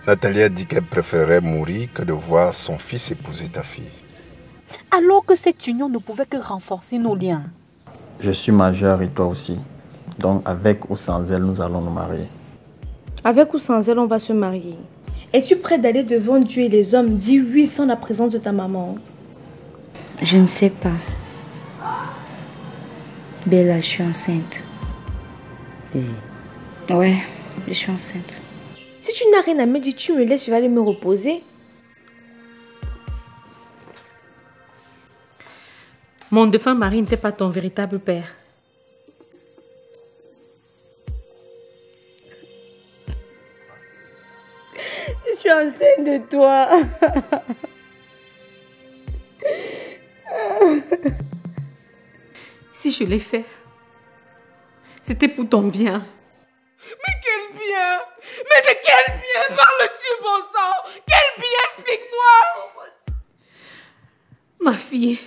Nathalie a dit qu'elle préférait mourir que de voir son fils épouser ta fille. Alors que cette union ne pouvait que renforcer nos liens. Je suis majeur et toi aussi. Donc avec ou sans elle, nous allons nous marier. Avec ou sans elle, on va se marier. Es-tu prêt d'aller devant Dieu et les hommes dire oui sans la présence de ta maman? Je ne sais pas. Bella, je suis enceinte. Ouais, je suis enceinte. Si tu n'as rien à me dire, tu me laisses, je vais aller me reposer. Mon défunt mari n'était pas ton véritable père. Je suis enceinte de toi. Si je l'ai fait, c'était pour ton bien. Mais quel bien? Mais de quel bien parles-tu, bon sang? Quel bien? Explique-moi! Ma fille.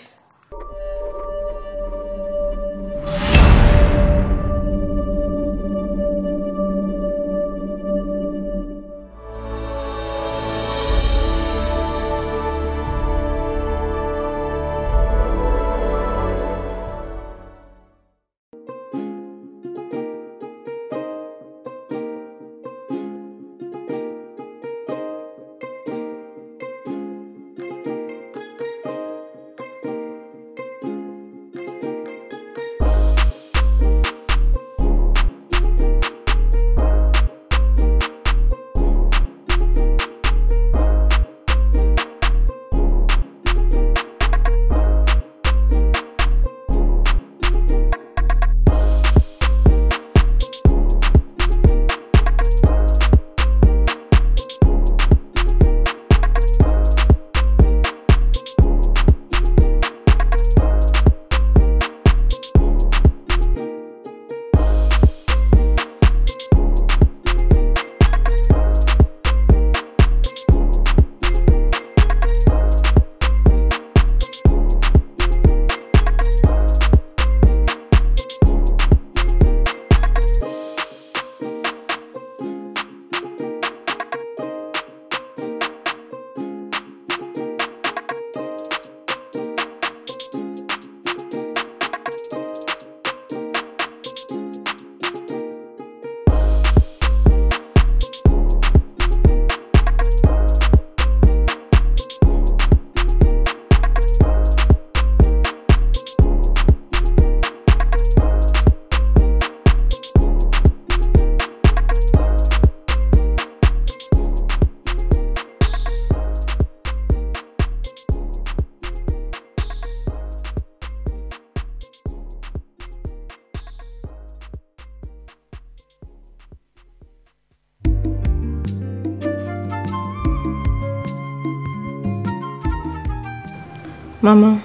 Maman,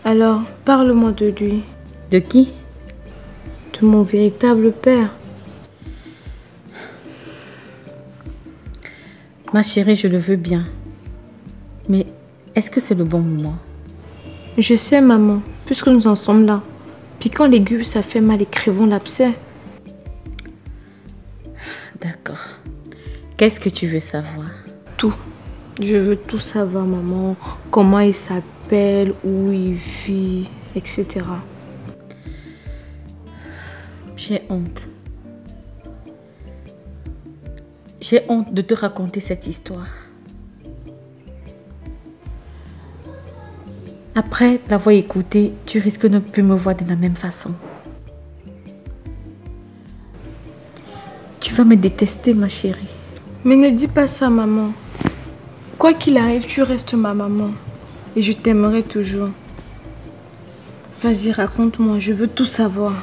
alors parle-moi de lui. De qui? De mon véritable père. Ma chérie, je le veux bien. Mais est-ce que c'est le bon moment? Je sais, maman, puisque nous en sommes là. Puis quand l'aiguille, ça fait mal, écrivons l'abcès. D'accord. Qu'est-ce que tu veux savoir? Tout. Je veux tout savoir, maman. Comment il s'appelle, où il vit, etc. J'ai honte. J'ai honte de te raconter cette histoire. Après l'avoir écoutée, tu risques de ne plus me voir de la même façon. Tu vas me détester, ma chérie. Mais ne dis pas ça, maman. Quoi qu'il arrive, tu restes ma maman. Et je t'aimerai toujours. Vas-y, raconte-moi, je veux tout savoir.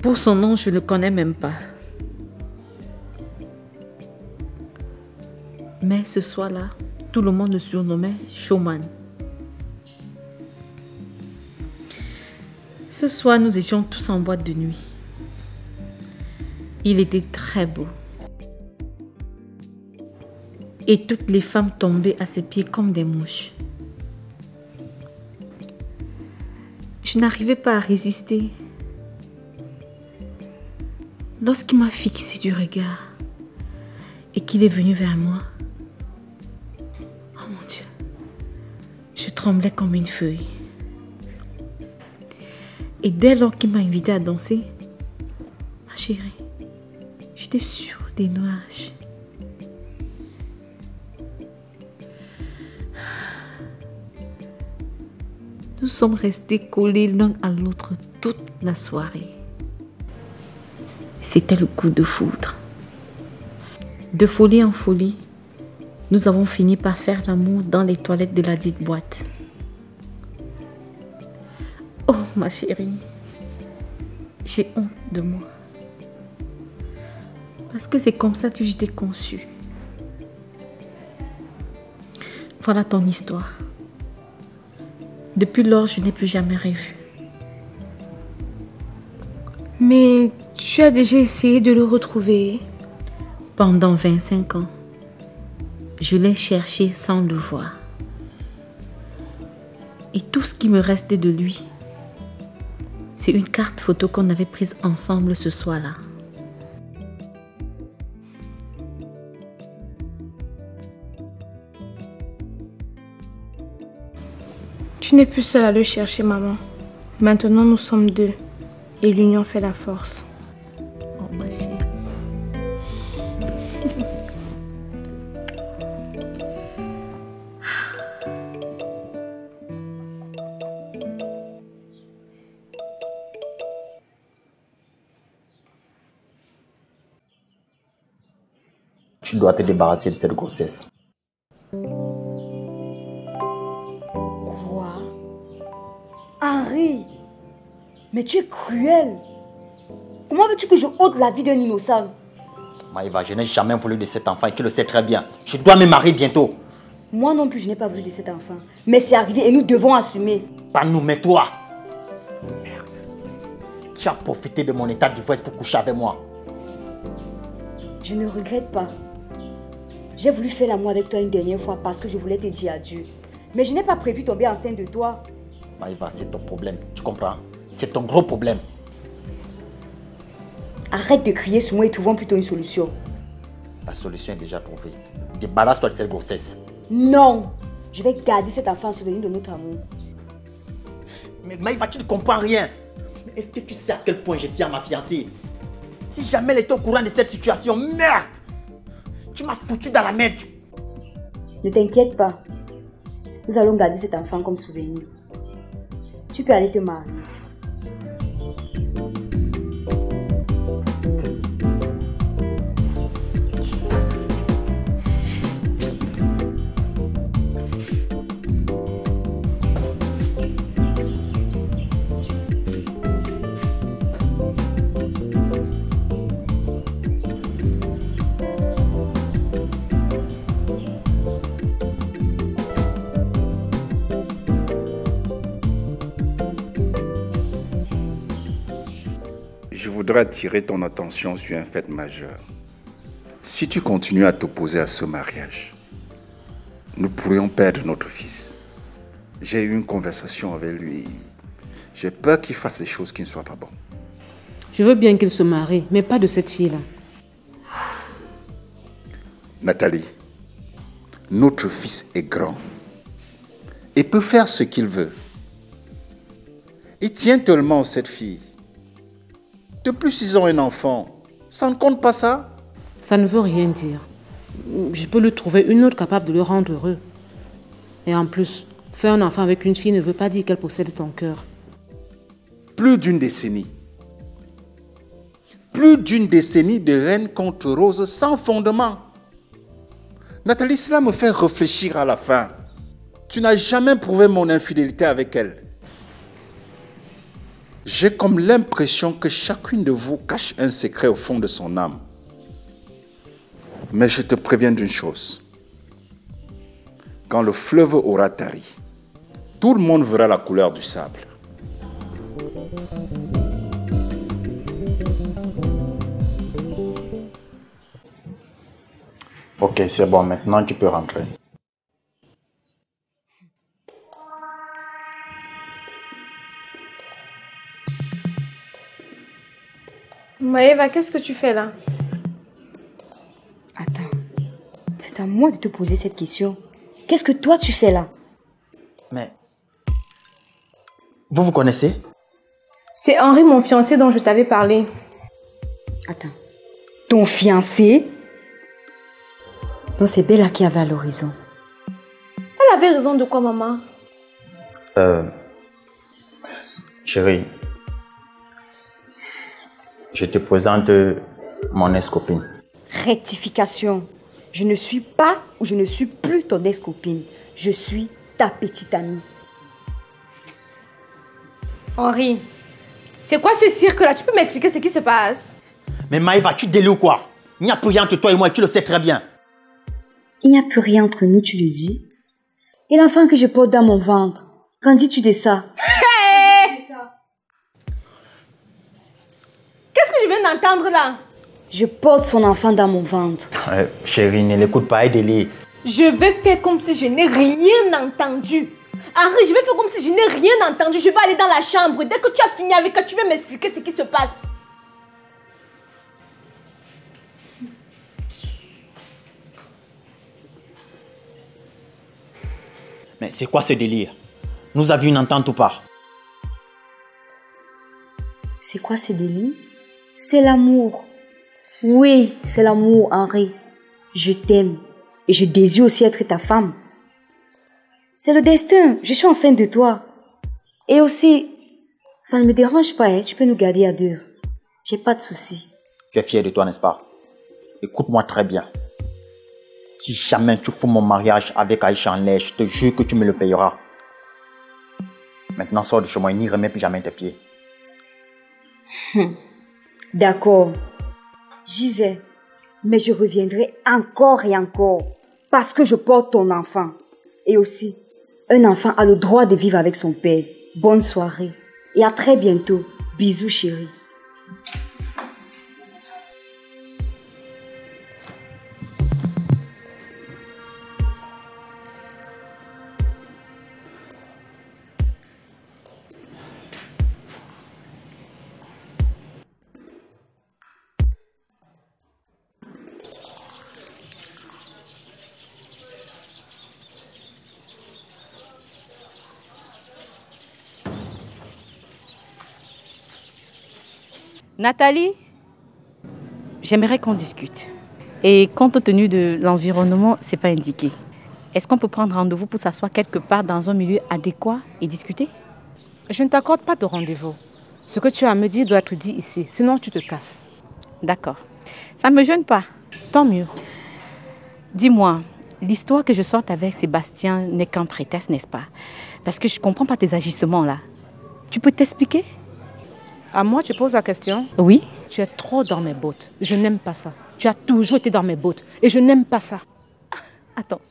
Pour son nom, je ne le connais même pas. Mais ce soir-là, tout le monde le surnommait Showman. Ce soir, nous étions tous en boîte de nuit. Il était très beau. Et toutes les femmes tombaient à ses pieds comme des mouches. Je n'arrivais pas à résister. Lorsqu'il m'a fixé du regard et qu'il est venu vers moi, oh mon Dieu, je tremblais comme une feuille. Et dès lors qu'il m'a invité à danser, ma chérie, j'étais sur des nuages. Nous sommes restés collés l'un à l'autre toute la soirée. C'était le coup de foudre. De folie en folie, nous avons fini par faire l'amour dans les toilettes de la dite boîte. Oh ma chérie, j'ai honte de moi. Parce que c'est comme ça que je t'ai conçue. Voilà ton histoire. Depuis lors, je n'ai plus jamais revu. Mais tu as déjà essayé de le retrouver? Pendant 25 ans, je l'ai cherché sans le voir. Et tout ce qui me reste de lui, c'est une carte photo qu'on avait prise ensemble ce soir-là. Tu n'es plus seule à le chercher, maman. Maintenant, nous sommes deux. Et l'union fait la force. Oh, ma chérie. Tu dois te débarrasser de cette grossesse. Quoi? Henri, mais tu es cruel. Comment veux-tu que je ôte la vie d'un innocent? Maïva, je n'ai jamais voulu de cet enfant et tu le sais très bien. Je dois me marier bientôt. Moi non plus, je n'ai pas voulu de cet enfant. Mais c'est arrivé et nous devons assumer. Pas nous, mais toi. Merde. Tu as profité de mon état d'ivresse pour coucher avec moi. Je ne regrette pas. J'ai voulu faire l'amour avec toi une dernière fois parce que je voulais te dire adieu. Mais je n'ai pas prévu tomber enceinte de toi. Maïva, c'est ton problème. Tu comprends? C'est ton gros problème. Arrête de crier sur moi et trouvons plutôt une solution. La solution est déjà trouvée. Débarrasse-toi de cette grossesse. Non, je vais garder cet enfant en souvenir de notre amour. Mais Maïva, tu ne comprends rien. Mais est-ce que tu sais à quel point je tiens à ma fiancée? Si jamais elle était au courant de cette situation, merde! Tu m'as foutu dans la merde. Ne t'inquiète pas. Nous allons garder cet enfant comme souvenir. Tu peux aller te marier. Je voudrais attirer ton attention sur un fait majeur. Si tu continues à t'opposer à ce mariage, nous pourrions perdre notre fils. J'ai eu une conversation avec lui. J'ai peur qu'il fasse des choses qui ne soient pas bonnes. Je veux bien qu'il se marie, mais pas de cette fille-là. Nathalie, notre fils est grand et peut faire ce qu'il veut. Il tient tellement à cette fille. De plus, ils ont un enfant. Ça ne compte pas ça? Ça ne veut rien dire. Je peux lui trouver une autre capable de le rendre heureux. Et en plus, faire un enfant avec une fille ne veut pas dire qu'elle possède ton cœur. Plus d'une décennie. Plus d'une décennie de reine contre rose sans fondement. Nathalie, cela me fait réfléchir à la fin. Tu n'as jamais prouvé mon infidélité avec elle. J'ai comme l'impression que chacune de vous cache un secret au fond de son âme. Mais je te préviens d'une chose. Quand le fleuve aura tari, tout le monde verra la couleur du sable. Ok, c'est bon. Maintenant, tu peux rentrer. Maëva, qu'est-ce que tu fais là? Attends, c'est à moi de te poser cette question. Qu'est-ce que toi tu fais là? Mais... Vous connaissez? C'est Henri, mon fiancé dont je t'avais parlé. Attends. Ton fiancé? Non, c'est Bella qui avait à l'horizon. Elle avait raison de quoi, maman? Chérie, je te présente mon ex-copine. Rectification. Je ne suis pas ou je ne suis plus ton ex-copine. Je suis ta petite amie. Henri, c'est quoi ce cirque là? Tu peux m'expliquer ce qui se passe? Mais Maëva, tu délires ou quoi? Il n'y a plus rien entre toi et moi et tu le sais très bien. Il n'y a plus rien entre nous, tu le dis. Et l'enfant que je porte dans mon ventre, qu'en dis-tu de ça? Hey! Qu'est-ce que je viens d'entendre là? Je porte son enfant dans mon ventre. Chérie, ne l'écoute pas, elle délire. Je vais faire comme si je n'ai rien entendu. Henri, je vais faire comme si je n'ai rien entendu. Je vais aller dans la chambre. Dès que tu as fini avec elle, tu vas m'expliquer ce qui se passe. Mais c'est quoi ce délire? Nous avions une entente ou pas? C'est quoi ce délit? C'est l'amour. Oui, c'est l'amour, Henri. Je t'aime. Et je désire aussi être ta femme. C'est le destin. Je suis enceinte de toi. Et aussi, ça ne me dérange pas, hein. Tu peux nous garder à deux. J'ai pas de soucis. Tu es fier de toi, n'est-ce pas? Écoute-moi très bien. Si jamais tu fous mon mariage avec Aïcha en l'air, je te jure que tu me le payeras. Maintenant, sors de chez moi et n'y remets plus jamais tes pieds. D'accord. J'y vais. Mais je reviendrai encore et encore. Parce que je porte ton enfant. Et aussi, un enfant a le droit de vivre avec son père. Bonne soirée. Et à très bientôt. Bisous, chérie. Nathalie, j'aimerais qu'on discute. Et compte tenu de l'environnement, c'est pas indiqué. Est-ce qu'on peut prendre rendez-vous pour s'asseoir quelque part dans un milieu adéquat et discuter? Je ne t'accorde pas de rendez-vous. Ce que tu as à me dire doit être dit ici, sinon tu te casses. D'accord. Ça ne me gêne pas. Tant mieux. Dis-moi, l'histoire que je sorte avec Sébastien n'est qu'un prétexte, n'est-ce pas? Parce que je ne comprends pas tes agissements là. Tu peux t'expliquer? À moi, tu poses la question? Oui. Tu es trop dans mes bottes. Je n'aime pas ça. Tu as toujours été dans mes bottes et je n'aime pas ça. Attends,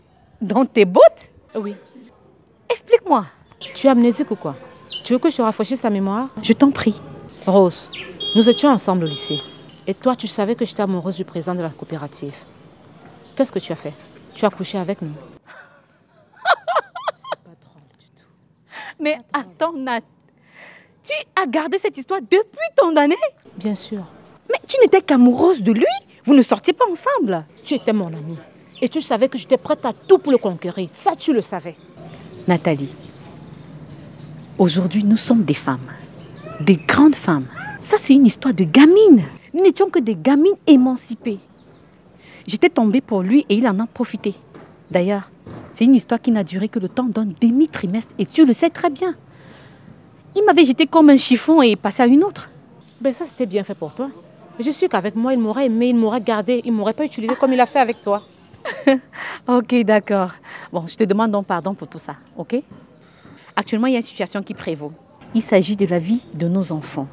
dans tes bottes? Oui. Explique-moi. Tu es amnésique ou quoi? Tu veux que je te rafraîchisse ta mémoire? Je t'en prie. Rose, nous étions ensemble au lycée. Et toi, tu savais que j'étais amoureuse du président de la coopérative. Qu'est-ce que tu as fait? Tu as couché avec nous. C'est pas drôle du tout. Mais attends, Nat. Tu as gardé cette histoire depuis ton année? Bien sûr. Mais tu n'étais qu'amoureuse de lui? Vous ne sortiez pas ensemble? Tu étais mon amie. Et tu savais que j'étais prête à tout pour le conquérir. Ça, tu le savais. Nathalie, aujourd'hui, nous sommes des femmes. Des grandes femmes. Ça, c'est une histoire de gamines. Nous n'étions que des gamines émancipées. J'étais tombée pour lui et il en a profité. D'ailleurs, c'est une histoire qui n'a duré que le temps d'un demi-trimestre. Et tu le sais très bien. Il m'avait jeté comme un chiffon et passé à une autre. Ben ça, c'était bien fait pour toi. Mais je suis qu'avec moi, il m'aurait aimé, il m'aurait gardé, il ne m'aurait pas utilisé comme il a fait avec toi. Ok, d'accord. Bon, je te demande donc pardon pour tout ça, ok? Actuellement, il y a une situation qui prévaut. Il s'agit de la vie de nos enfants.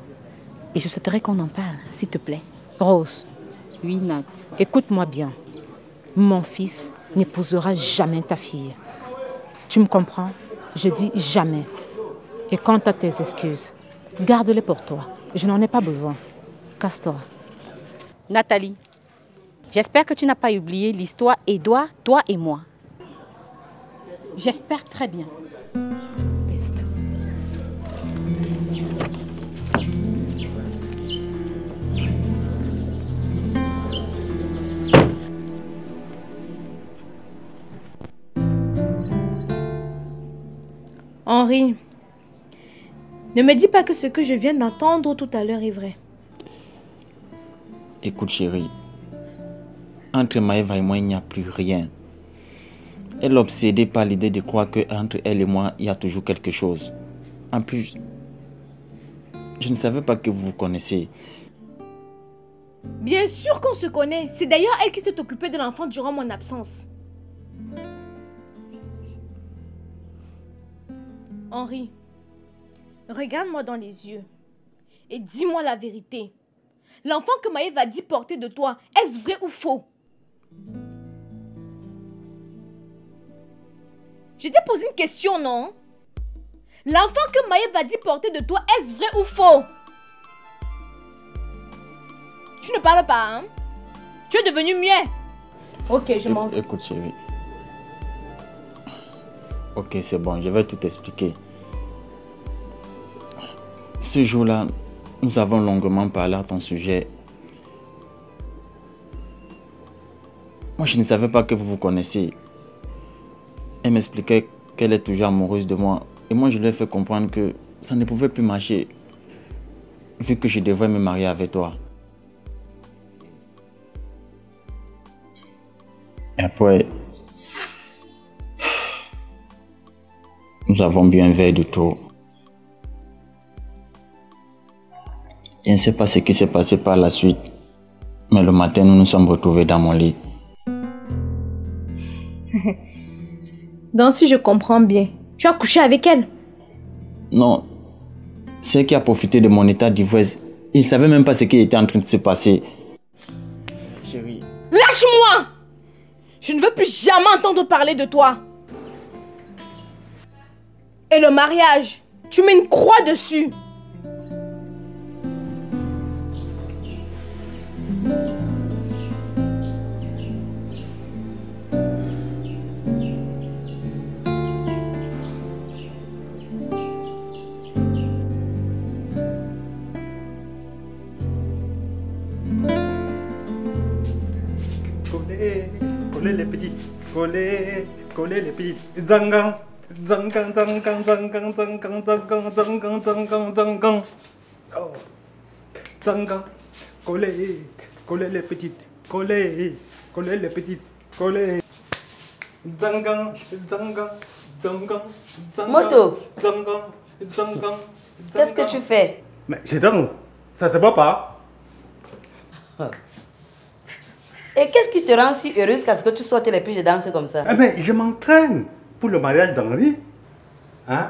Et je souhaiterais qu'on en parle, s'il te plaît. Rose. Oui, Nat. Écoute-moi bien. Mon fils n'épousera jamais ta fille. Tu me comprends? Je dis jamais. Et quant à tes excuses, garde-les pour toi. Je n'en ai pas besoin. Casse-toi. Nathalie, j'espère que tu n'as pas oublié l'histoire Édouard, toi et moi. J'espère très bien. Peste. Henri, ne me dis pas que ce que je viens d'entendre tout à l'heure est vrai. Écoute chérie, entre Maëva et moi il n'y a plus rien. Elle est obsédée par l'idée de croire qu'entre elle et moi il y a toujours quelque chose. En plus, je ne savais pas que vous vous connaissez. Bien sûr qu'on se connaît. C'est d'ailleurs elle qui s'est occupée de l'enfant durant mon absence. Henri, regarde-moi dans les yeux et dis-moi la vérité. L'enfant que Maëva a dit porter de toi, est-ce vrai ou faux? Je t'ai posé une question, non? L'enfant que Maëva a dit porter de toi, est-ce vrai ou faux? Tu ne parles pas, hein? Tu es devenu muet. Ok, je m'en vais. Écoute chérie. Ok, c'est bon, je vais tout expliquer. Ce jour-là, nous avons longuement parlé à ton sujet. Moi, je ne savais pas que vous vous connaissiez. Elle m'expliquait qu'elle est toujours amoureuse de moi. Et moi, je lui ai fait comprendre que ça ne pouvait plus marcher, vu que je devrais me marier avec toi. Et après, nous avons bu un verre de trop. Je ne sais pas ce qui s'est passé par la suite, mais le matin, nous nous sommes retrouvés dans mon lit. Donc, si je comprends bien, tu as couché avec elle? Non, c'est elle qui a profité de mon état d'ivresse. Il ne savait même pas ce qui était en train de se passer. Chérie. Lâche-moi! Je ne veux plus jamais entendre parler de toi. Et le mariage, tu mets une croix dessus. Coller les petits, coller les petits, zangang, zangang, zangang, zangang, zangang, zangang, zangang, zangang, zangang, oh, zangang, coller les petites, coller les petites, coller, zangang, zangang, zangang, zangang. Moto, zangang, zangang. Qu'est-ce que tu fais? Mais je danse, ça se voit pas. Et qu'est-ce qui te rend si heureuse qu'à ce que tu sortes les pieds de danse comme ça? Mais je m'entraîne pour le mariage d'Henri. Hein?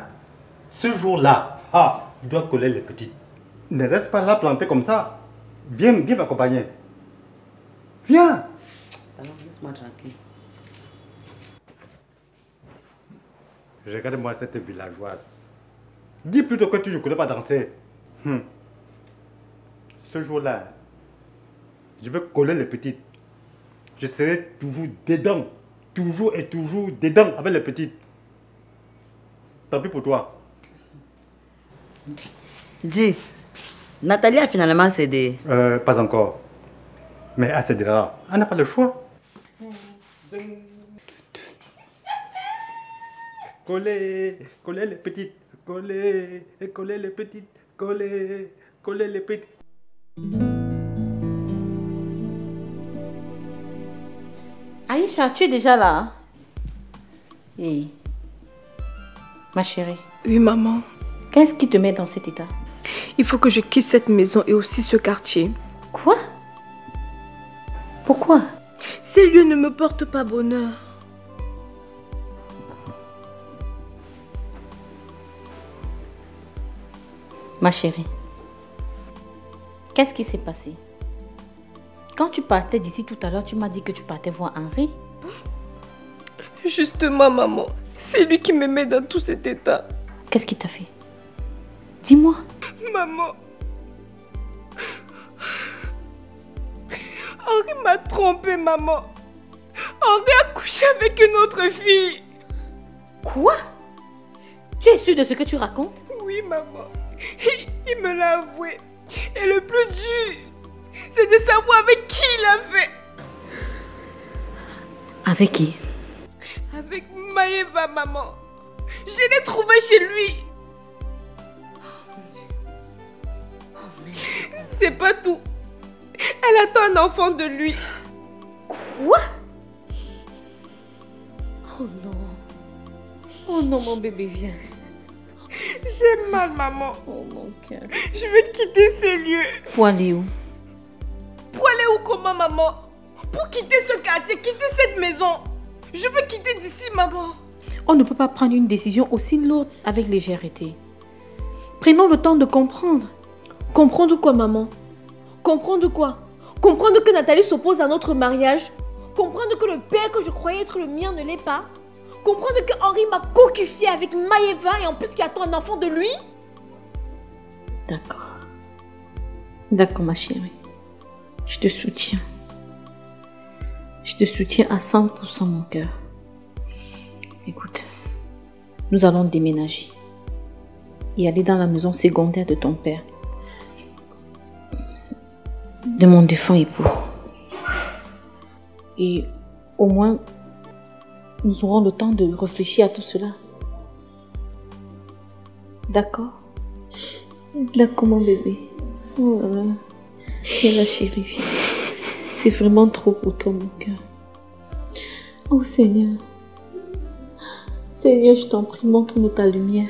Ce jour-là, il doit coller les petites. Ne reste pas là planté comme ça. Viens m'accompagner. Viens. Alors, laisse-moi tranquille. Regarde-moi cette villageoise. Dis plutôt que tu ne connais pas danser. Ce jour-là, je vais coller les petites. Je serai toujours dedans. Toujours et toujours dedans avec les petites. Tant pis pour toi. Dis, Nathalie a finalement cédé. Pas encore. Mais elle cédera. Elle n'a pas le choix. Coller les petites. Coller les petites. Coller les petites. Aïcha, tu es déjà là? Et ma chérie. Oui, maman. Qu'est-ce qui te met dans cet état? Il faut que je quitte cette maison et aussi ce quartier. Quoi? Pourquoi? Ces lieux ne me portent pas bonheur. Ma chérie, qu'est-ce qui s'est passé? Quand tu partais d'ici tout à l'heure, tu m'as dit que tu partais voir Henri. Justement, maman. C'est lui qui me met dans tout cet état. Qu'est-ce qu'il t'a fait? Dis-moi. Maman. Henri m'a trompée, maman. Henri a couché avec une autre fille. Quoi? Tu es sûre de ce que tu racontes? Oui, maman. Il me l'a avoué. Et le plus dur, c'est de savoir avec qui il a fait. Avec qui? Avec Maëva, maman. Je l'ai trouvé chez lui. C'est pas tout. Elle attend un enfant de lui. Quoi? Oh non. Oh non, mon bébé, viens. J'ai mal, maman. Oh mon cœur. Je veux quitter ces lieux. Pour aller où? Pour aller où comment, maman? Pour quitter ce quartier, quitter cette maison. Je veux quitter d'ici, maman. On ne peut pas prendre une décision aussi lourde avec légèreté. Prenons le temps de comprendre. Comprendre quoi, maman? Comprendre quoi? Comprendre que Nathalie s'oppose à notre mariage? Comprendre que le père que je croyais être le mien ne l'est pas? Comprendre que Henri m'a coquifié avec Maëva et en plus qu'il attend un enfant de lui? D'accord. D'accord, ma chérie. Je te soutiens. Je te soutiens à 100% mon cœur. Écoute, nous allons déménager et aller dans la maison secondaire de ton père, de mon défunt époux. Et au moins, nous aurons le temps de réfléchir à tout cela. D'accord? D'accord, mon bébé. Oh là là. Et la chérie, viens. C'est vraiment trop pour toi, mon cœur. Oh Seigneur. Seigneur, je t'en prie, montre-nous ta lumière.